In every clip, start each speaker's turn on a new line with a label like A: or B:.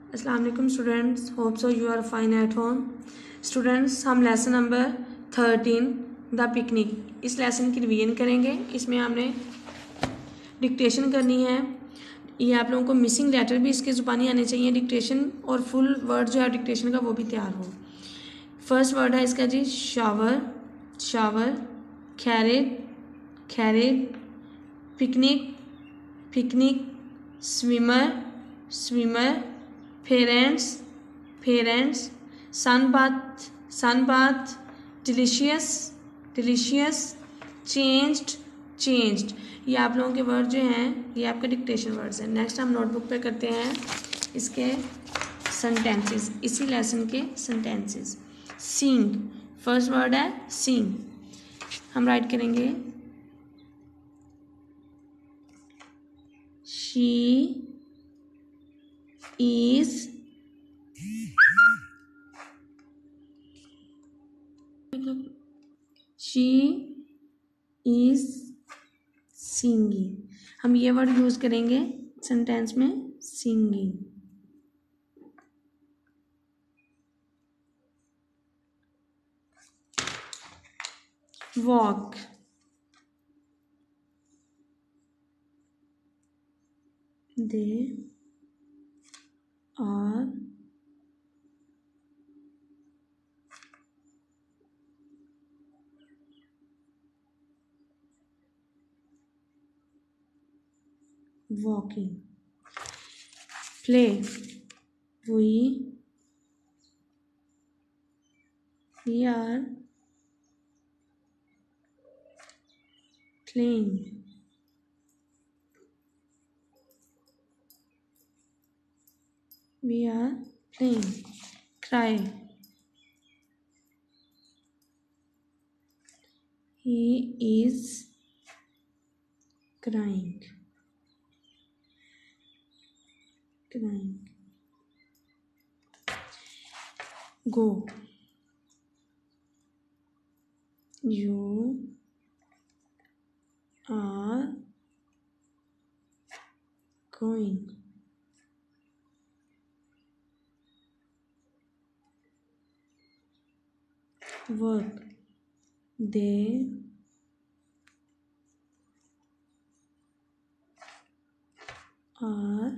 A: अस्सलाम वालेकुम students, hope so you are fine at home. Students, हम लेसन नंबर 13 द पिकनिक इस lesson की रिवीजन करेंगे। इसमें हमने डिक्टेशन करनी है। ये आप लोगों को मिसिंग लेटर भी इसके ज़ुबानी आने चाहिए। डिक्टेशन और फुल वर्ड जो है डिक्टेशन का वो भी तैयार हो। फर्स्ट वर्ड है इसका जी shower, shower, carrot, carrot, picnic, picnic, swimmer, swimmer, parents, parents, sunbath, sunbath, delicious, delicious, changed, changed. ये आप लोगों के वर्ड जो हैं ये आपके डिक्टेशन वर्ड्स हैं। नेक्स्ट हम नोटबुक पे करते हैं इसके सेंटेंसेस, इसी लेसन के सेंटेंसेस। सिंग, फर्स्ट वर्ड है सिंग। हम राइट करेंगे शी is singing। हम ये वर्ड यूज करेंगे सेंटेंस में, singing. Walk, they are walking। play, we are playing। we are playing। cry, he is crying, crying। go, you are going। work, they are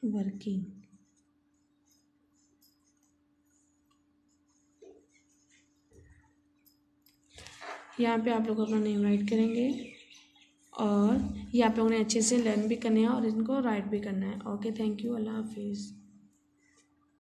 A: working। यहाँ पे आप लोग अपना name right करेंगे और ये आप लोगों ने अच्छे से लर्न भी करना है और इनको राइट भी करना है। ओके, थैंक यू, अल्लाह हाफिज़।